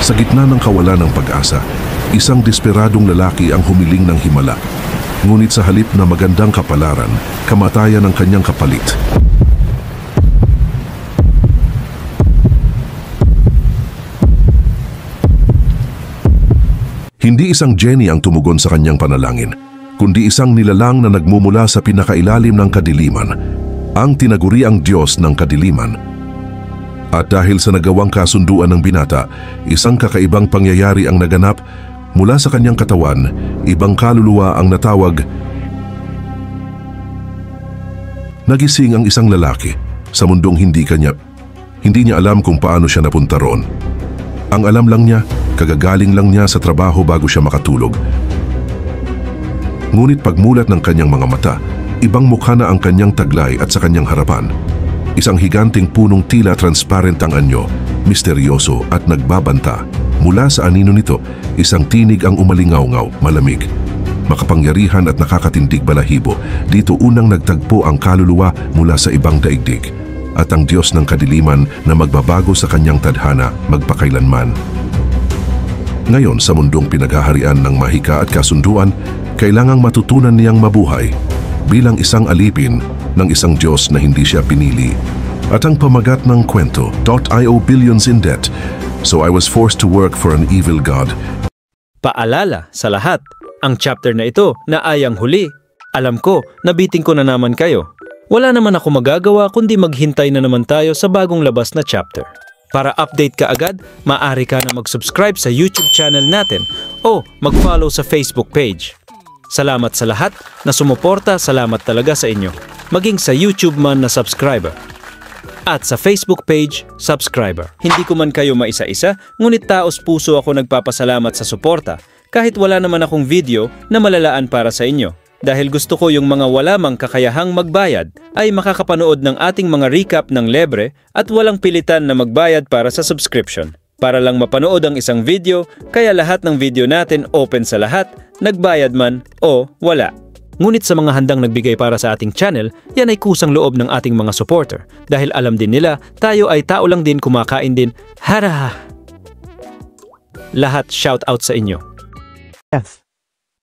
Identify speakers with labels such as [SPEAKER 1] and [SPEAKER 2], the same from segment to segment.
[SPEAKER 1] Sa gitna ng kawalan ng pag-asa, isang desperadong lalaki ang humiling ng himala. Ngunit sa halip na magandang kapalaran, kamatayan ang kanyang kapalit. Hindi isang genie ang tumugon sa kanyang panalangin, kundi isang nilalang na nagmumula sa pinakailalim ng kadiliman, ang tinaguriang Diyos ng kadiliman. At dahil sa nagawang kasunduan ng binata, isang kakaibang pangyayari ang naganap. Mula sa kanyang katawan, ibang kaluluwa ang natawag. Nagising ang isang lalaki sa mundong hindi niya alam kung paano siya napunta roon. Ang alam lang niya, kagagaling lang niya sa trabaho bago siya makatulog. Ngunit pagmulat ng kanyang mga mata, ibang mukha na ang kanyang taglay at sa kanyang harapan. Isang higanting punong tila transparent ang anyo, misteryoso at nagbabanta. Mula sa anino nito, isang tinig ang umalingaw-ngaw, malamig, makapangyarihan at nakakatindig balahibo. Dito unang nagtagpo ang kaluluwa mula sa ibang daigdig at ang Diyos ng kadiliman na magbabago sa kanyang tadhana magpakailanman. Ngayon sa mundong pinaghaharian ng mahika at kasunduan, kailangang matutunan niyang mabuhay bilang isang alipin ng isang Diyos na hindi siya pinili. At ang pamagat ng kwento, I owe billions in debt, so I was forced to work for an evil God.
[SPEAKER 2] Paalala sa lahat, ang chapter na ito na ay ang huli. Alam ko, nabiting ko na naman kayo. Wala naman ako magagawa kundi maghintay na naman tayo sa bagong labas na chapter. Para update ka agad, maaari ka na mag-subscribe sa YouTube channel natin o mag-follow sa Facebook page. Salamat sa lahat na sumuporta, salamat talaga sa inyo. Maging sa YouTube man na subscriber. At sa Facebook page, subscriber. Hindi ko man kayo maisa-isa, ngunit taos puso ako nagpapasalamat sa suporta kahit wala naman akong video na malalaan para sa inyo. Dahil gusto ko yung mga wala mang kakayahang magbayad ay makakapanood ng ating mga recap ng libre at walang pilitan na magbayad para sa subscription. Para lang mapanood ang isang video, kaya lahat ng video natin open sa lahat, nagbayad man o wala. Ngunit sa mga handang nagbigay para sa ating channel, yan ay kusang loob ng ating mga supporter. Dahil alam din nila, tayo ay tao lang din, kumakain din. Hara! Lahat shout out sa inyo.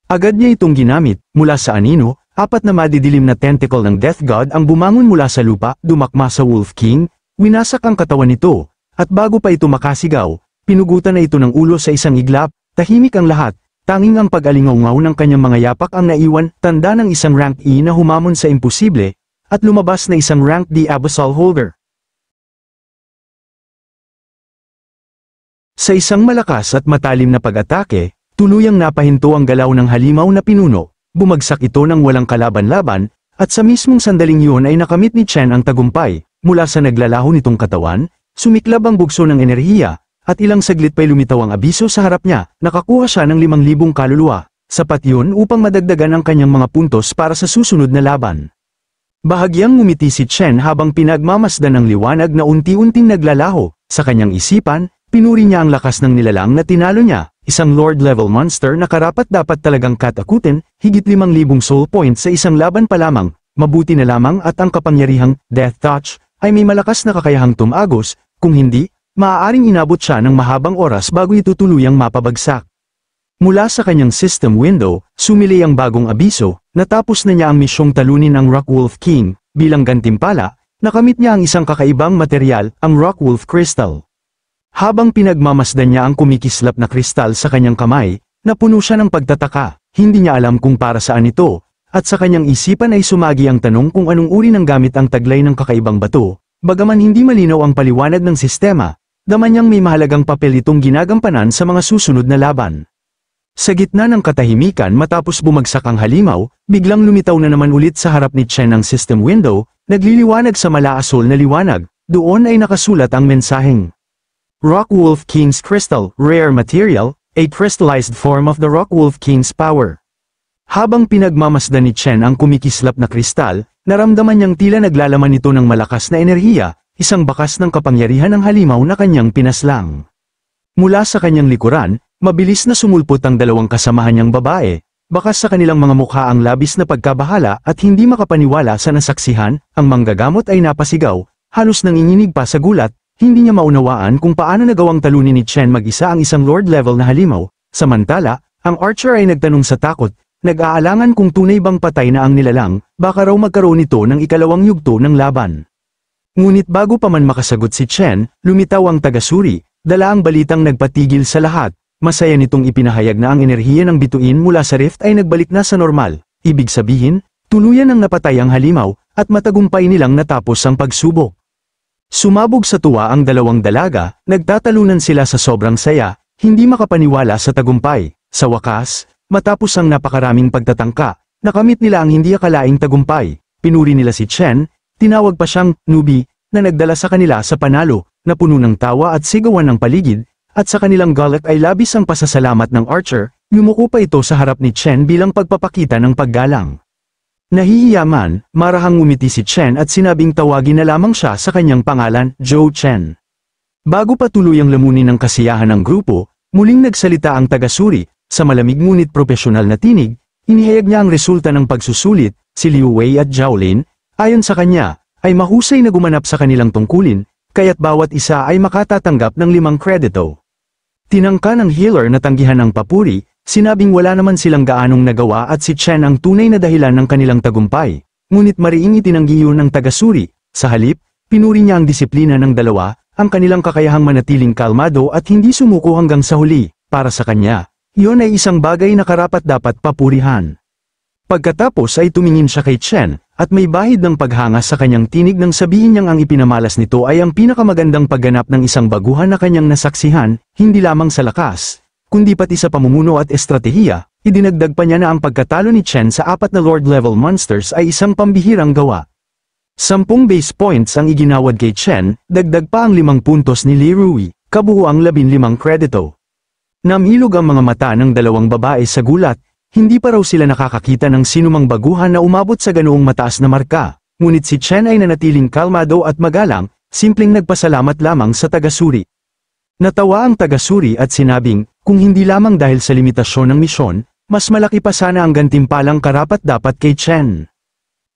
[SPEAKER 3] Agad niya itong ginamit, mula sa anino, 4 na madidilim na tentacle ng Death God ang bumangon mula sa lupa, dumakma sa Wolf King, winasak ang katawan nito, at bago pa ito makasigaw, pinugutan na ito ng ulo sa isang iglap, tahimik ang lahat. Tanging ang pag-alingaw-ngaw ng kanyang mga yapak ang naiwan, tanda ng isang rank E na humamon sa imposible, at lumabas na isang rank D Abyssal Holder. Sa isang malakas at matalim na pag-atake, tuluyang napahinto ang galaw ng halimaw na pinuno, bumagsak ito ng walang kalaban-laban, at sa mismong sandaling yun ay nakamit ni Chen ang tagumpay. Mula sa naglalaho nitong katawan, sumiklab ang bugso ng enerhiya, at ilang saglit pa'y lumitaw ang abiso sa harap niya. Nakakuha siya ng 5,000 kaluluwa. Sapat yun upang madagdagan ang kanyang mga puntos para sa susunod na laban. Bahagyang ngumiti si Chen habang pinagmamasdan ng liwanag na unti-unting naglalaho. Sa kanyang isipan, pinuri niya ang lakas ng nilalang na tinalo niya, isang Lord-level monster na karapat-dapat talagang katakutin, higit 5,000 soul points sa isang laban pa lamang. Mabuti na lamang at ang kapangyarihang Death Touch ay may malakas na kakayahang tumagos, kung hindi, maaaring inabot siya ng mahabang oras bago ito tuluyang mapabagsak. Mula sa kanyang system window, sumili ang bagong abiso, natapos na niya ang misyong talunin ang Rockwolf King. Bilang gantimpala, nakamit niya ang isang kakaibang material, ang Rockwolf Crystal. Habang pinagmamasdan niya ang kumikislap na kristal sa kanyang kamay, napuno siya ng pagtataka. Hindi niya alam kung para saan ito, at sa kanyang isipan ay sumagi ang tanong kung anong uri ng gamit ang taglay ng kakaibang bato. Bagaman hindi malinaw ang paliwanag ng sistema, daman niyang may mahalagang papel itong ginagampanan sa mga susunod na laban. Sa gitna ng katahimikan matapos bumagsak ang halimaw, biglang lumitaw na naman ulit sa harap ni Chen ang system window, nagliliwanag sa malaasol na liwanag. Doon ay nakasulat ang mensaheng Rockwolf King's Crystal, Rare Material, a crystallized form of the Rockwolf King's power. Habang pinagmamasdan ni Chen ang kumikislap na kristal, naramdaman niyang tila naglalaman ito ng malakas na enerhiya, isang bakas ng kapangyarihan ng halimaw na kanyang pinaslang. Mula sa kanyang likuran, mabilis na sumulpot ang dalawang kasamahan niyang babae, bakas sa kanilang mga mukha ang labis na pagkabahala at hindi makapaniwala sa nasaksihan. Ang manggagamot ay napasigaw, halos nanginginig pa sa gulat, hindi niya maunawaan kung paano nagawang talunin ni Chen mag-isa ang isang Lord level na halimaw, samantala, ang Archer ay nagtanong sa takot, nag-aalangan kung tunay bang patay na ang nilalang, baka raw magkaroon ito ng ikalawang yugto ng laban. Ngunit bago pa man makasagot si Chen, lumitaw ang taga-suri, dala ang balitang nagpatigil sa lahat, masaya nitong ipinahayag na ang enerhiya ng bituin mula sa rift ay nagbalik na sa normal, ibig sabihin, tuluyan ang napatay ang halimaw, at matagumpay nilang natapos ang pagsubok. Sumabog sa tuwa ang dalawang dalaga, nagtatalunan sila sa sobrang saya, hindi makapaniwala sa tagumpay. Sa wakas, matapos ang napakaraming pagtatangka, nakamit nila ang hindi akalaing tagumpay. Pinuri nila si Chen, tinawag pa siyang newbie, na nagdala sa kanila sa panalo, na puno ng tawa at sigawan ng paligid, at sa kanilang galit ay labis ang pasasalamat ng Archer, yumuko pa ito sa harap ni Chen bilang pagpapakita ng paggalang. Nahihiya man, marahang ngumiti si Chen at sinabing tawagin na lamang siya sa kanyang pangalan, Zhou Chen. Bago pa tuluyang lamunin ng kasiyahan ng grupo, muling nagsalita ang taga-suri, sa malamig ngunit propesyonal na tinig, inihayag niya ang resulta ng pagsusulit, si Liu Wei at Zhao Lin, ayon sa kanya, ay mahusay na gumanap sa kanilang tungkulin, kaya't bawat isa ay makatatanggap ng 5 kredito. Tinangka ng healer na tanggihan ang papuri, sinabing wala naman silang gaanong nagawa at si Chen ang tunay na dahilan ng kanilang tagumpay, ngunit mariing itinanggi yun ng taga-suri. Sa halip, pinuri niya ang disiplina ng dalawa, ang kanilang kakayahang manatiling kalmado at hindi sumuko hanggang sa huli. Para sa kanya, iyon ay isang bagay na karapat-dapat papurihan. Pagkatapos ay tumingin siya kay Chen, at may bahid ng paghanga sa kanyang tinig nang sabihin niyang ang ipinamalas nito ay ang pinakamagandang pagganap ng isang baguhan na kanyang nasaksihan, hindi lamang sa lakas, kundi pati sa pamumuno at estratehiya. Idinagdag pa niya na ang pagkatalo ni Chen sa 4 na Lord-level monsters ay isang pambihirang gawa. 10 base points ang iginawad kay Chen, dagdag pa ang 5 puntos ni Li Rui, kabuuang 15 kredito. Namilog ang mga mata ng dalawang babae sa gulat, hindi pa raw sila nakakakita ng sinumang baguhan na umabot sa ganoong mataas na marka, ngunit si Chen ay nanatiling kalmado at magalang, simpleng nagpasalamat lamang sa taga-suri. Natawa ang taga-suri at sinabing, kung hindi lamang dahil sa limitasyon ng misyon, mas malaki pa sana ang gantimpalang karapat-dapat kay Chen.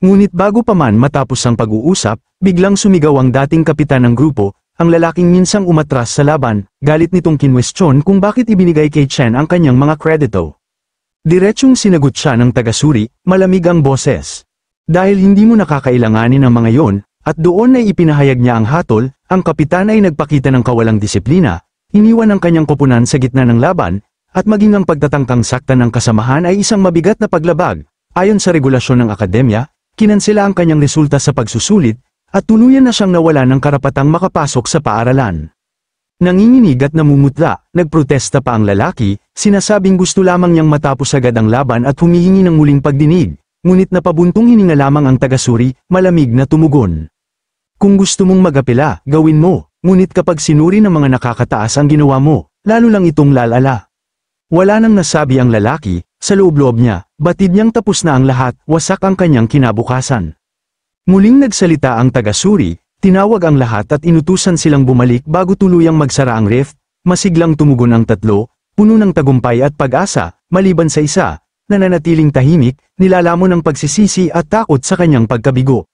[SPEAKER 3] Ngunit bago pa man matapos ang pag-uusap, biglang sumigaw ang dating kapitan ng grupo, ang lalaking minsang umatras sa laban, galit nitong kinwestiyon kung bakit ibinigay kay Chen ang kanyang mga kredito. Diretsyong sinagot siya ng taga-suri, malamig ang boses. Dahil hindi mo nakakailanganin ang mga yon, at doon ay ipinahayag niya ang hatol, ang kapitan ay nagpakita ng kawalang disiplina, iniwan ang kanyang koponan sa gitna ng laban, at maging ang pagtatangkang saktan ng kasamahan ay isang mabigat na paglabag. Ayon sa regulasyon ng akademya, kinansela ang kanyang resulta sa pagsusulit, at tuluyan na siyang nawala ng karapatang makapasok sa paaralan. Nanginginig at namumutla, nagprotesta pa ang lalaki, sinasabing gusto lamang niyang matapos agad ang laban at humihingi ng muling pagdinig, ngunit napabuntong hininga lamang ang taga-suri, malamig na tumugon. Kung gusto mong mag-apela, gawin mo, ngunit kapag sinuri ng mga nakakataas ang ginawa mo, lalo lang itong lalala. Wala nang nasabi ang lalaki, sa loob-loob niya, batid niyang tapos na ang lahat, wasak ang kanyang kinabukasan. Muling nagsalita ang taga-suri, tinawag ang lahat at inutusan silang bumalik bago tuluyang magsara ang rift, masiglang tumugon ang tatlo, puno ng tagumpay at pag-asa, maliban sa isa, nananatiling tahimik, nilalamon ng pagsisisi at takot sa kanyang pagkabigo.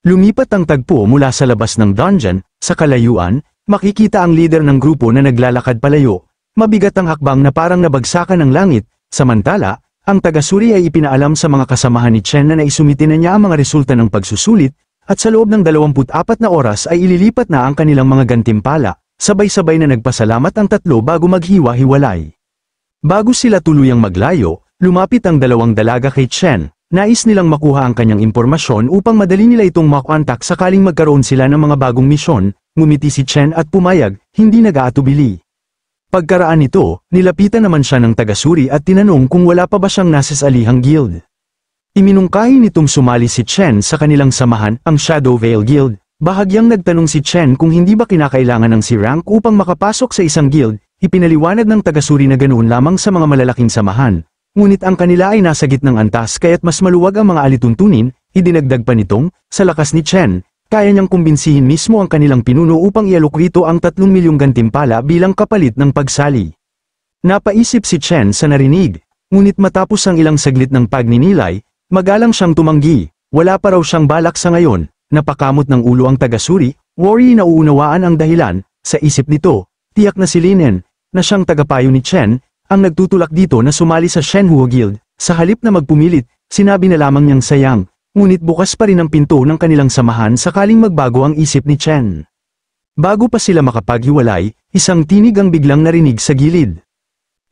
[SPEAKER 3] Lumipat ang tagpo mula sa labas ng dungeon, sa kalayuan, makikita ang leader ng grupo na naglalakad palayo, mabigat ang hakbang na parang nabagsakan ng langit, samantala, ang taga-suri ay ipinaalam sa mga kasamahan ni Chen na naisumiti na niya ang mga resulta ng pagsusulit, at sa loob ng 24 na oras ay ililipat na ang kanilang mga gantimpala, sabay-sabay na nagpasalamat ang tatlo bago maghiwa-hiwalay. Bago sila tuluyang maglayo, lumapit ang dalawang dalaga kay Chen, nais nilang makuha ang kanyang impormasyon upang madali nila itong makontak sakaling magkaroon sila ng mga bagong misyon, ngumiti si Chen at pumayag, hindi nag-aatubili. Pagkaraan nito, nilapitan naman siya ng taga-suri at tinanong kung wala pa ba siyang nasasalihang guild. Iminungkahi nitong sumali si Chen sa kanilang samahan, ang Shadow Veil Guild. Bahagyang nagtanong si Chen kung hindi ba kinakailangan ng si rank upang makapasok sa isang guild, ipinaliwanag ng taga-suri na ganoon lamang sa mga malalaking samahan. Ngunit ang kanila ay nasa gitnang antas kaya't mas maluwag ang mga alituntunin, idinagdag pa nitong, sa lakas ni Chen, kaya niyang kumbinsihin mismo ang kanilang pinuno upang ialok rito ang 3 milyong gantimpala bilang kapalit ng pagsali. Napaisip si Chen sa narinig, ngunit matapos ang ilang saglit ng pagninilay, magalang siyang tumanggi, wala pa raw siyang balak sa ngayon, napakamot ng ulo ang taga-suri, Worry nauunawaan ang dahilan, sa isip nito, tiyak na si Lin En, na siyang tagapayo ni Chen, ang nagtutulak dito na sumali sa Shenhua Guild. Sa halip na magpumilit, sinabi na lamang niyang sayang, ngunit bukas pa rin ang pinto ng kanilang samahan sakaling magbago ang isip ni Chen. Bago pa sila makapaghiwalay, isang tinig ang biglang narinig sa gilid.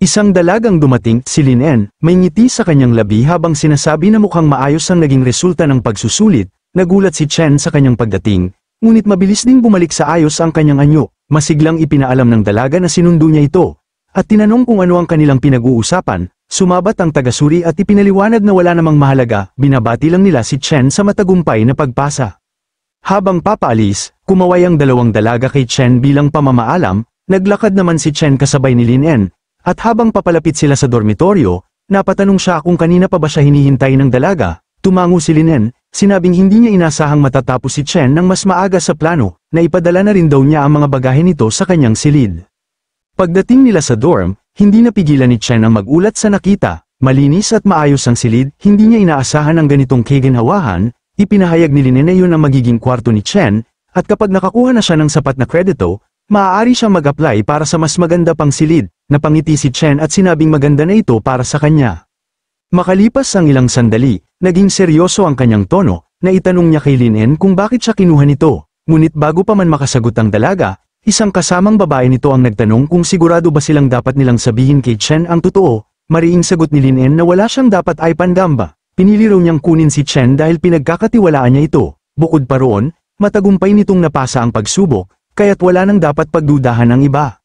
[SPEAKER 3] Isang dalagang dumating, si Lin En, may ngiti sa kanyang labi habang sinasabi na mukhang maayos ang naging resulta ng pagsusulit. Nagulat si Chen sa kanyang pagdating, ngunit mabilis ding bumalik sa ayos ang kanyang anyo. Masiglang ipinaalam ng dalaga na sinundo niya ito, at tinanong kung ano ang kanilang pinag-uusapan. Sumabat ang tagasuri at ipinaliwanag na wala namang mahalaga, binabati lang nila si Chen sa matagumpay na pagpasa. Habang papaalis, kumaway ang dalawang dalaga kay Chen bilang pamamaalam, naglakad naman si Chen kasabay ni Lin En, at habang papalapit sila sa dormitoryo, napatanong siya kung kanina pa ba siya hinihintay ng dalaga. Tumango si Lin En, sinabing hindi niya inasahang matatapos si Chen ng mas maaga sa plano, na ipadala na rin daw niya ang mga bagahe nito sa kanyang silid. Pagdating nila sa dorm, hindi napigilan ni Chen ang magulat sa nakita, malinis at maayos ang silid, hindi niya inaasahan ang ganitong kaginhawahan. Ipinahayag ni Lin En na yun ang magiging kwarto ni Chen, at kapag nakakuha na siya ng sapat na kredito, maaari siyang mag-apply para sa mas maganda pang silid. Napangiti si Chen at sinabing maganda na ito para sa kanya. Makalipas ang ilang sandali, naging seryoso ang kanyang tono, na itanong niya kay Lin En kung bakit siya kinuha nito. Ngunit bago pa man makasagot ang dalaga, isang kasamang babae nito ang nagtanong kung sigurado ba silang dapat nilang sabihin kay Chen ang totoo. Mariing sagot ni Lin En na wala siyang dapat ay panggamba. Pinili raw niyang kunin si Chen dahil pinagkakatiwalaan niya ito. Bukod pa roon, matagumpay nitong napasa ang pagsubok, kaya't wala nang dapat pagdudahan ng iba.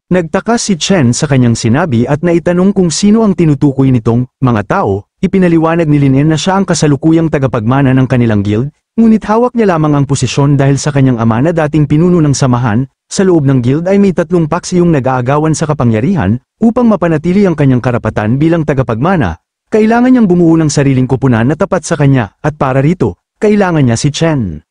[SPEAKER 3] Nagtaka si Chen sa kanyang sinabi at naitanong kung sino ang tinutukoy nitong mga tao. Ipinaliwanag ni Lin En na siya ang kasalukuyang tagapagmana ng kanilang guild, ngunit hawak niya lamang ang posisyon dahil sa kanyang ama na dating pinuno ng samahan. Sa loob ng guild ay may 3 paksiyong nag-aagawan sa kapangyarihan. Upang mapanatili ang kanyang karapatan bilang tagapagmana, kailangan niyang bumuo ng sariling kupunan na tapat sa kanya, at para rito, kailangan niya si Chen.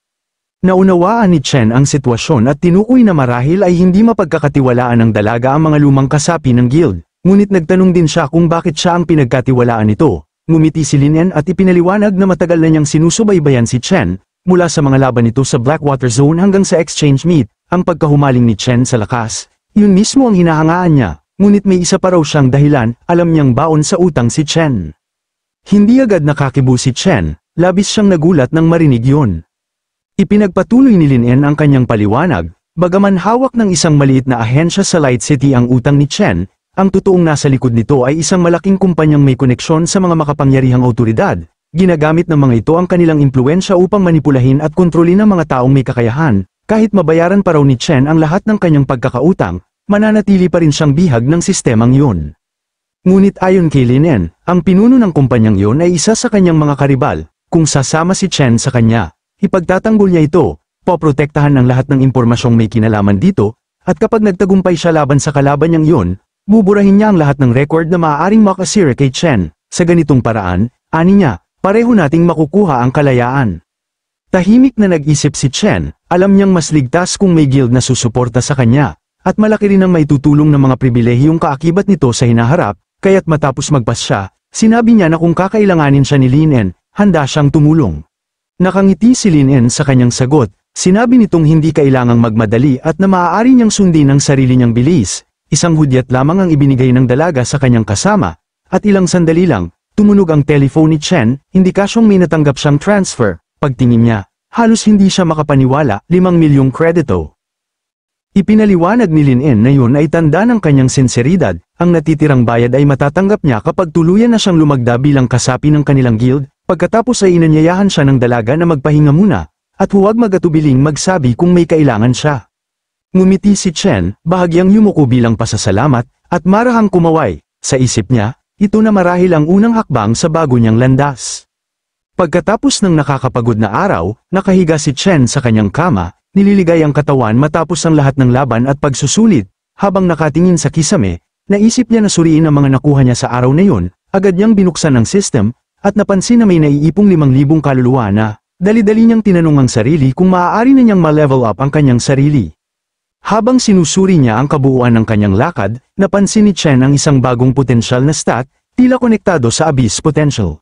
[SPEAKER 3] Naunawaan ni Chen ang sitwasyon at tinukoy na marahil ay hindi mapagkakatiwalaan ng dalaga ang mga lumang kasapi ng guild, ngunit nagtanong din siya kung bakit siya ang pinagkatiwalaan nito. Ngumiti si Lin En at ipinaliwanag na matagal na niyang sinusubaybayan si Chen, mula sa mga laban nito sa Blackwater Zone hanggang sa exchange meet. Ang pagkahumaling ni Chen sa lakas, yun mismo ang hinahangaan niya, ngunit may isa pa raw siyang dahilan, alam niyang baon sa utang si Chen. Hindi agad nakakibo si Chen, labis siyang nagulat nang marinig yun. Ipinagpatuloy ni Lin En ang kanyang paliwanag, bagaman hawak ng isang maliit na ahensya sa Light City ang utang ni Chen, ang totoong nasa likod nito ay isang malaking kumpanyang may koneksyon sa mga makapangyarihang awtoridad. Ginagamit ng mga ito ang kanilang impluensya upang manipulahin at kontrolin ang mga taong may kakayahan. Kahit mabayaran pa raw ni Chen ang lahat ng kanyang pagkakautang, mananatili pa rin siyang bihag ng sistemang yun. Ngunit ayon kay Lin En, ang pinuno ng kumpanyang yun ay isa sa kanyang mga karibal. Kung sasama si Chen sa kanya, ipagtatanggol niya ito, poprotektahan ng lahat ng impormasyong may kinalaman dito, at kapag nagtagumpay siya laban sa kalaban niyang yun, buburahin niya ang lahat ng record na maaaring makasira kay Chen. Sa ganitong paraan, ani niya, pareho nating makukuha ang kalayaan. Tahimik na nag-isip si Chen, alam niyang mas ligtas kung may guild na susuporta sa kanya, at malaki rin ang maitutulong ng mga pribilehiyong kaakibat nito sa hinaharap, kaya't matapos magpas siya, sinabi niya na kung kakailanganin siya ni Lin En, handa siyang tumulong. Nakangiti si Lin En sa kanyang sagot, sinabi nitong hindi kailangang magmadali at na maaari niyang sundin ang sarili niyang bilis. Isang hudyat lamang ang ibinigay ng dalaga sa kanyang kasama, at ilang sandali lang, tumunog ang telephone ni Chen, indikasyong may natanggap siyang transfer. Pagtingin niya, halos hindi siya makapaniwala, 5 milyong kredito. Ipinaliwanag ni Lin En na yun ay tanda ng kanyang sinseridad, ang natitirang bayad ay matatanggap niya kapag tuluyan na siyang lumagda bilang kasapi ng kanilang guild. Pagkatapos ay inanyayahan siya ng dalaga na magpahinga muna, at huwag magatubiling magsabi kung may kailangan siya. Ngumiti si Chen, bahagyang yumuko bilang pasasalamat, at marahang kumaway. Sa isip niya, ito na marahil ang unang hakbang sa bago niyang landas. Pagkatapos ng nakakapagod na araw, nakahiga si Chen sa kanyang kama, nililigay ang katawan matapos ang lahat ng laban at pagsusulit. Habang nakatingin sa kisame, naisip niya na suriin ang mga nakuha niya sa araw na yun, agad niyang binuksan ang system, at napansin na may naiipong 5,000 kaluluwa na. Dali-dali niyang tinanong ang sarili kung maaari na niyang ma-level up ang kanyang sarili. Habang sinusuri niya ang kabuuan ng kanyang lakad, napansin ni Chen ang isang bagong potensyal na stat, tila konektado sa Abyss Potential.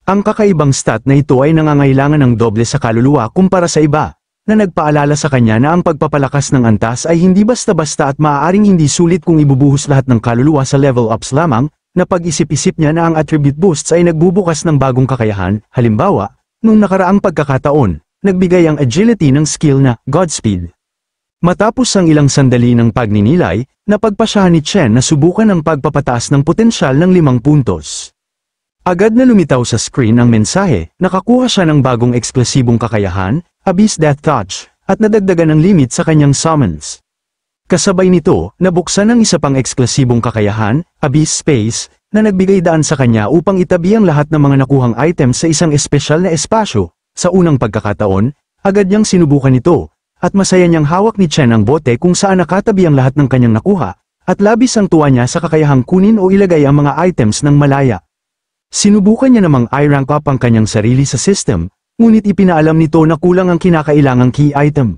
[SPEAKER 3] Ang kakaibang stat na ito ay nangangailangan ng doble sa kaluluwa kumpara sa iba. na nagpaalala sa kanya na ang pagpapalakas ng antas ay hindi basta-basta at maaaring hindi sulit kung ibubuhos lahat ng kaluluwa sa level ups lamang, na pag-isip-isip niya na ang attribute boosts ay nagbubukas ng bagong kakayahan. Halimbawa, nung nakaraang pagkakataon, nagbigay ang agility ng skill na Godspeed. Matapos ang ilang sandali ng pagninilay, napagpasyahan ni Chen na subukan ang pagpapataas ng potensyal ng 5 puntos. Agad na lumitaw sa screen ang mensahe, nakakuha siya ng bagong eksklusibong kakayahan, Abyss Death Touch, at nadagdagan ng limit sa kanyang summons. Kasabay nito, nabuksan ang isa pang eksklusibong kakayahan, Abyss Space, na nagbigay daan sa kanya upang itabi ang lahat ng mga nakuhang items sa isang espesyal na espasyo. Sa unang pagkakataon, agad niyang sinubukan ito, at masaya niyang hawak ni Chen ang bote kung saan nakatabi ang lahat ng kanyang nakuha, at labis ang tuwa niya sa kakayahang kunin o ilagay ang mga items ng malaya. Sinubukan niya namang i-rank up ang kanyang sarili sa system, ngunit ipinaalam nito na kulang ang kinakailangang key item.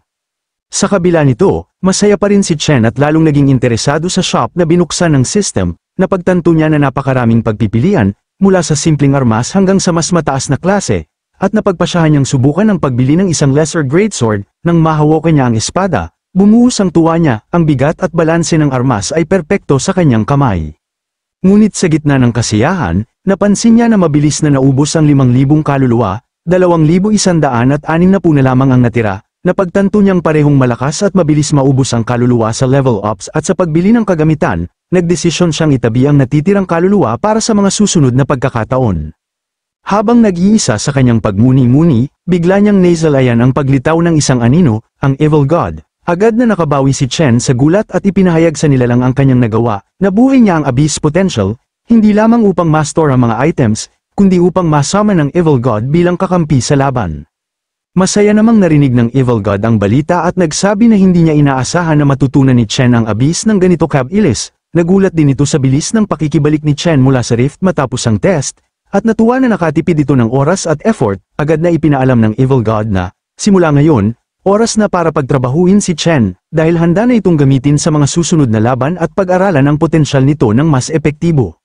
[SPEAKER 3] Sa kabila nito, masaya pa rin si Chen at lalong naging interesado sa shop na binuksan ng system, na pagtanto niya na napakaraming pagpipilian, mula sa simpleng armas hanggang sa mas mataas na klase, at napagpasyahan niyang subukan ang pagbili ng isang lesser greatsword. Nang mahawakan niya ang espada, bumuhos ang tuwa niya, ang bigat at balanse ng armas ay perpekto sa kanyang kamay. Ngunit sa gitna ng kasiyahan, napansin niya na mabilis na naubos ang 5,000 kaluluwa, 2,160 na lamang ang natira. Napagtanto niyang parehong malakas at mabilis maubos ang kaluluwa sa level ups at sa pagbili ng kagamitan, nagdesisyon siyang itabi ang natitirang kaluluwa para sa mga susunod na pagkakataon. Habang nag-iisa sa kanyang pagmuni-muni, bigla niyang nasalayan ang paglitaw ng isang anino, ang Evil God. Agad na nakabawi si Chen sa gulat at ipinahayag sa nilalang ang kanyang nagawa. Nabuhay niya ang Abyss Potential, hindi lamang upang ma-store ang mga items, kundi upang ma-summon ang Evil God bilang kakampi sa laban. Masaya namang narinig ng Evil God ang balita at nagsabi na hindi niya inaasahan na matutunan ni Chen ang Abyss ng ganito kabilis. Nagulat din ito sa bilis ng pakikibalik ni Chen mula sa rift matapos ang test, at natuwa na nakatipid ito ng oras at effort. Agad na ipinaalam ng Evil God na, simula ngayon, oras na para pagtrabahuin si Chen, dahil handa na itong gamitin sa mga susunod na laban at pag-aralan ang potensyal nito ng mas epektibo.